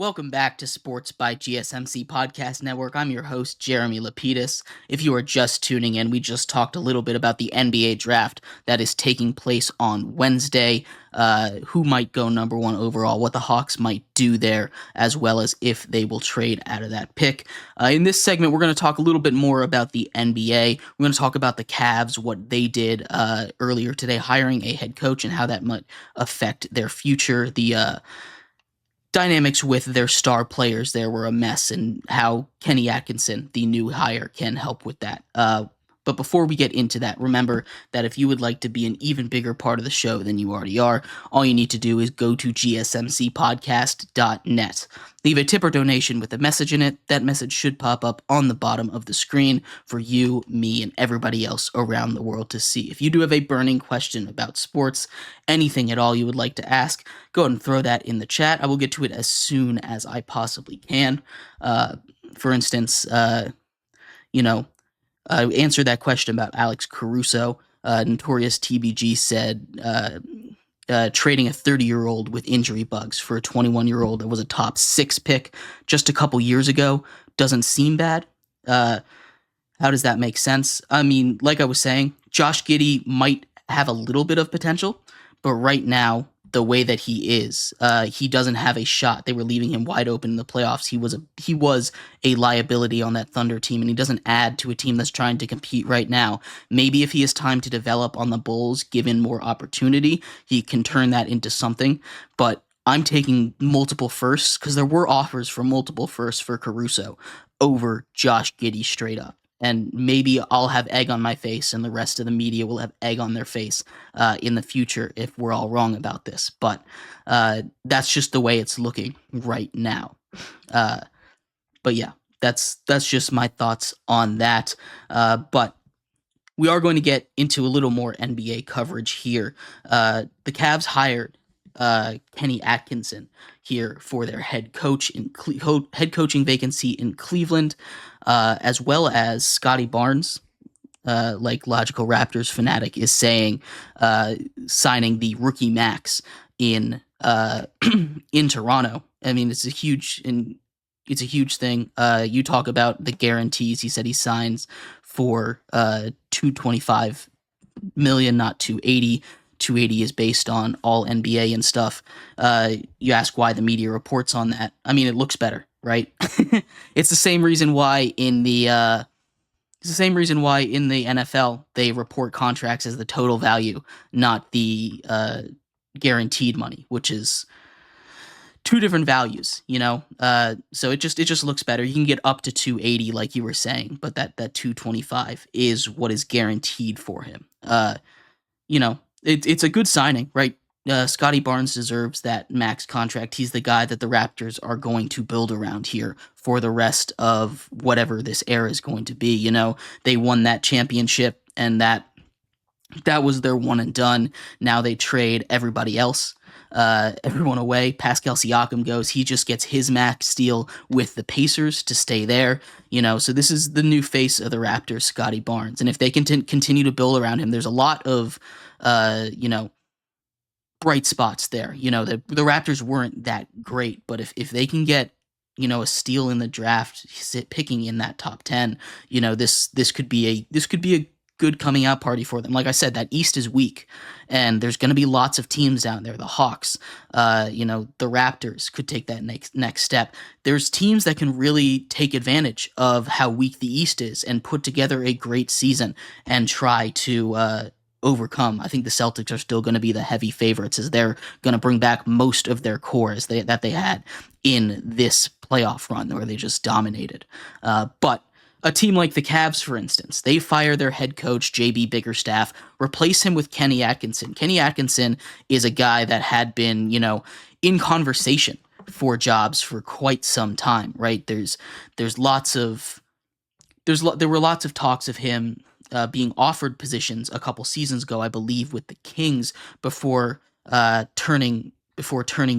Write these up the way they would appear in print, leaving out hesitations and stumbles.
Welcome back to Sports by GSMC Podcast Network. I'm your host, Jeremy Lapidus. If you are just tuning in, we just talked a little bit about the NBA draft that is taking place on Wednesday, who might go number one overall, what the Hawks might do there, as well as if they will trade out of that pick. In this segment, we're going to talk a little bit more about the NBA. We're going to talk about the Cavs, what they did earlier today, hiring a head coach and how that might affect their future. The dynamics with their star players there were a mess, and how Kenny Atkinson, the new hire, can help with that. But before we get into that, remember that if you would like to be an even bigger part of the show than you already are, all you need to do is go to GSMCPodcast.net. Leave a tip or donation with a message in it. That message should pop up on the bottom of the screen for you, me, and everybody else around the world to see. If you do have a burning question about sports, anything at all you would like to ask, go ahead and throw that in the chat. I will get to it as soon as I possibly can. For instance, answered that question about Alex Caruso. Notorious TBG said trading a 30-year-old with injury bugs for a 21-year-old that was a top 6 pick just a couple years ago doesn't seem bad. How does that make sense? I mean, like I was saying, Josh Giddey might have a little bit of potential, but right now, the way that he is, he doesn't have a shot. They were leaving him wide open in the playoffs. He was a liability on that Thunder team, and he doesn't add to a team that's trying to compete right now. Maybe if he has time to develop on the Bulls, given more opportunity, he can turn that into something. But I'm taking multiple firsts, because there were offers for multiple firsts for Caruso over Josh Giddey straight up. And maybe I'll have egg on my face, and the rest of the media will have egg on their face in the future if we're all wrong about this. But that's just the way it's looking right now. But yeah, that's just my thoughts on that. But we are going to get into a little more NBA coverage here. The Cavs hired Kenny Atkinson here for their head coaching vacancy in Cleveland, as well as Scotty Barnes, like Logical Raptors fanatic is saying, signing the rookie max in in Toronto. I mean, it's a huge thing. You talk about the guarantees. He said he signs for $225 million, not $280. 280 is based on all NBA and stuff. You ask why the media reports on that. I mean, it looks better, right? It's the same reason why in the NFL they report contracts as the total value, not the guaranteed money, which is two different values, so it just looks better. You can get up to 280 like you were saying, but that 225 is what is guaranteed for him. It's a good signing, right? Scotty Barnes deserves that max contract. He's the guy that the Raptors are going to build around here for the rest of whatever this era is going to be. They won that championship, and that was their one and done. Now they trade everybody else, everyone away. Pascal Siakam goes. He just gets his max deal with the Pacers to stay there. So this is the new face of the Raptors, Scotty Barnes. And if they continue to build around him, there's a lot of bright spots there. The Raptors weren't that great, but if they can get, a steal in the draft, picking in that top 10, this could be a good coming out party for them. Like I said, that East is weak, and there's going to be lots of teams down there. The Hawks, the Raptors could take that next step. There's teams that can really take advantage of how weak the East is and put together a great season and try to overcome. I think the Celtics are still going to be the heavy favorites, as they're going to bring back most of their core that they had in this playoff run where they just dominated. But a team like the Cavs, for instance, they fire their head coach, JB Bickerstaff, replace him with Kenny Atkinson. Kenny Atkinson is a guy that had been, in conversation for jobs for quite some time, right? There were lots of talks of him being offered positions a couple seasons ago, I believe, with the Kings before turning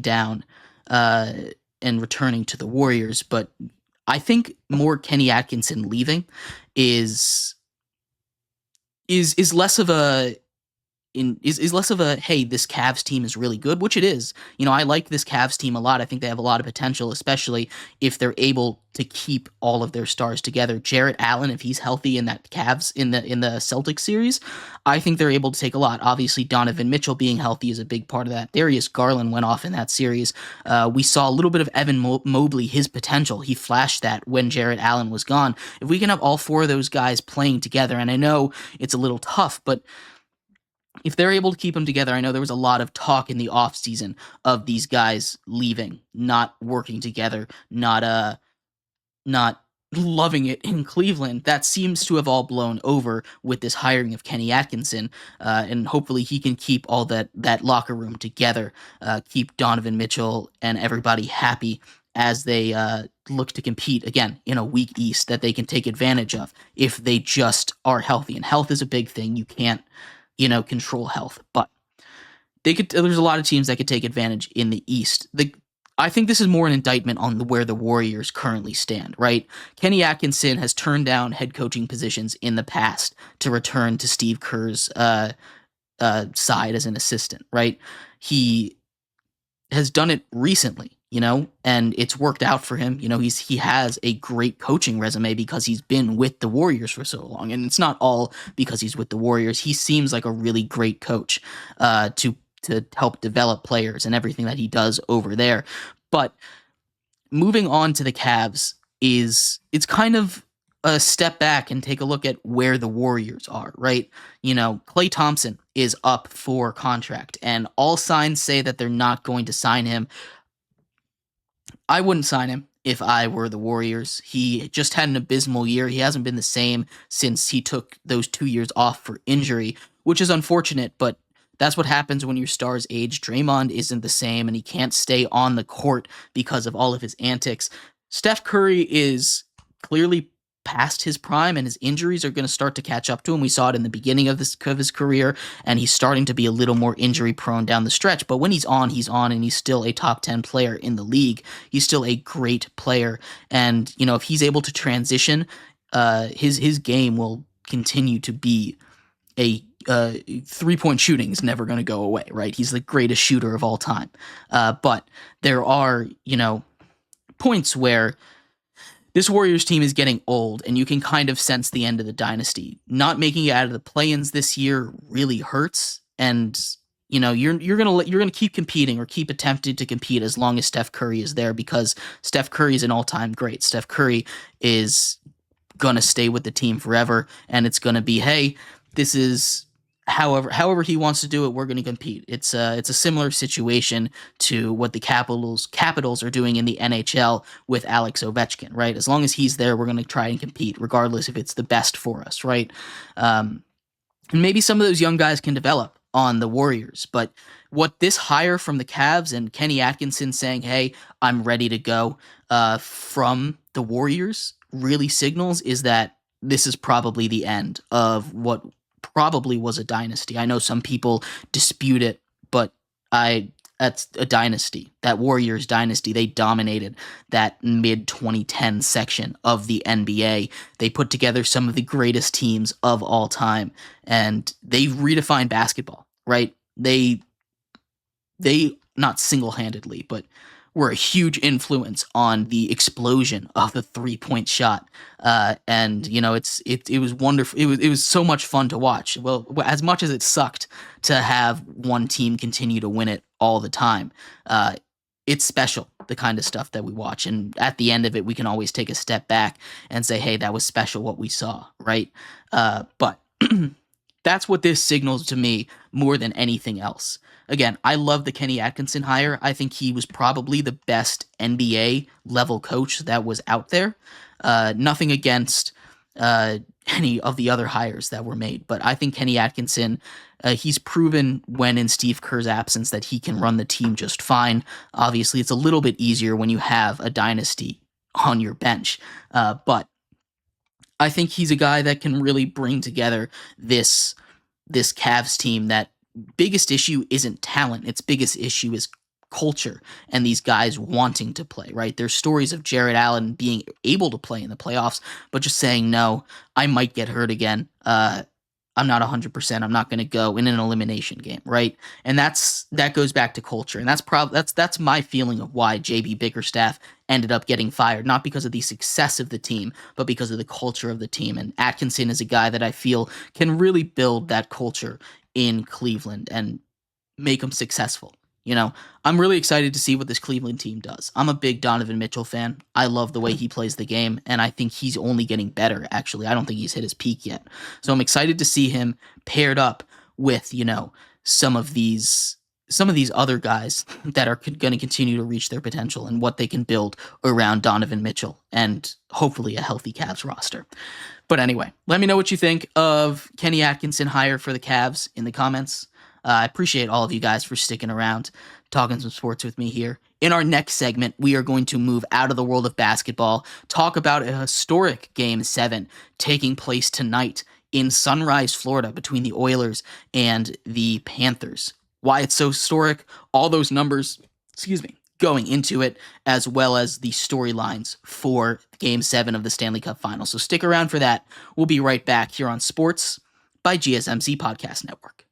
down and returning to the Warriors. But I think more Kenny Atkinson leaving is less of a is less of a, hey, this Cavs team is really good, which it is. I like this Cavs team a lot. I think they have a lot of potential, especially if they're able to keep all of their stars together. Jarrett Allen, if he's healthy in that Cavs in the Celtics series, I think they're able to take a lot. Obviously, Donovan Mitchell being healthy is a big part of that. Darius Garland went off in that series. We saw a little bit of Evan Mobley, his potential. He flashed that when Jarrett Allen was gone. If we can have all four of those guys playing together, and I know it's a little tough, but if they're able to keep them together, I know there was a lot of talk in the offseason of these guys leaving, not working together, not loving it in Cleveland. That seems to have all blown over with this hiring of Kenny Atkinson, and hopefully he can keep all that locker room together, keep Donovan Mitchell and everybody happy as they look to compete again in a weak East that they can take advantage of if they just are healthy. And health is a big thing. You can't control health, but there's a lot of teams that could take advantage in the East. I think this is more an indictment on where the Warriors currently stand, right? Kenny Atkinson has turned down head coaching positions in the past to return to Steve Kerr's side as an assistant, right? He has done it recently, and it's worked out for him. He has a great coaching resume because he's been with the Warriors for so long, and it's not all because he's with the Warriors. He seems like a really great coach to help develop players and everything that he does over there. But moving on to the Cavs it's kind of a step back and take a look at where the Warriors are, right? Klay Thompson is up for contract, and all signs say that they're not going to sign him. I wouldn't sign him if I were the Warriors. He just had an abysmal year. He hasn't been the same since he took those 2 years off for injury, which is unfortunate, but that's what happens when your stars age. Draymond isn't the same, and he can't stay on the court because of all of his antics. Steph Curry is clearly past his prime, and his injuries are going to start to catch up to him. We saw it in the beginning of his career, and he's starting to be a little more injury prone down the stretch. But when he's on, and he's still a top 10 player in the league. He's still a great player, and if he's able to transition, his game will continue to be a 3-point shooting is never going to go away, right? He's the greatest shooter of all time. But there are, points where this Warriors team is getting old, and you can kind of sense the end of the dynasty. Not making it out of the play-ins this year really hurts, and you're gonna keep competing or keep attempting to compete as long as Steph Curry is there, because Steph Curry is an all-time great. Steph Curry is gonna stay with the team forever, and it's gonna be, hey, this is however he wants to do it, we're going to compete. It's a similar situation to what the Capitals are doing in the NHL with Alex Ovechkin, right? As long as he's there, we're going to try and compete, regardless if it's the best for us, right? And maybe some of those young guys can develop on the Warriors, but what this hire from the Cavs and Kenny Atkinson saying, hey, I'm ready to go from the Warriors really signals is that this is probably the end of what probably was a dynasty. I know some people dispute it, but that's a dynasty. That Warriors dynasty, they dominated that mid-2010 section of the NBA. They put together some of the greatest teams of all time, and they redefined basketball, right? They not single-handedly, but were a huge influence on the explosion of the 3-point shot. And it was wonderful. It was so much fun to watch. Well, as much as it sucked to have one team continue to win it all the time, it's special, the kind of stuff that we watch. And at the end of it, we can always take a step back and say, hey, that was special what we saw, right? But that's what this signals to me more than anything else. Again, I love the Kenny Atkinson hire. I think he was probably the best NBA level coach that was out there. Nothing against any of the other hires that were made, but I think Kenny Atkinson, he's proven when in Steve Kerr's absence that he can run the team just fine. Obviously, it's a little bit easier when you have a dynasty on your bench, but I think he's a guy that can really bring together this Cavs team. That biggest issue isn't talent. Its biggest issue is culture and these guys wanting to play, right? There's stories of Jarrett Allen being able to play in the playoffs, but just saying, no, I might get hurt again. I'm not 100%. I'm not going to go in an elimination game, right? And that goes back to culture, and that's my feeling of why JB Bickerstaff ended up getting fired, not because of the success of the team, but because of the culture of the team. And Atkinson is a guy that I feel can really build that culture in Cleveland and make them successful. I'm really excited to see what this Cleveland team does. I'm a big Donovan Mitchell fan. I love the way he plays the game, and I think he's only getting better, actually. I don't think he's hit his peak yet. So I'm excited to see him paired up with, some of these other guys that are going to continue to reach their potential and what they can build around Donovan Mitchell and hopefully a healthy Cavs roster. But anyway, let me know what you think of Kenny Atkinson hire for the Cavs in the comments. I appreciate all of you guys for sticking around, talking some sports with me here. In our next segment, we are going to move out of the world of basketball, talk about a historic Game 7 taking place tonight in Sunrise, Florida, between the Oilers and the Panthers. Why it's so historic, all those numbers, going into it, as well as the storylines for Game 7 of the Stanley Cup Finals. So stick around for that. We'll be right back here on Sports by GSMC Podcast Network.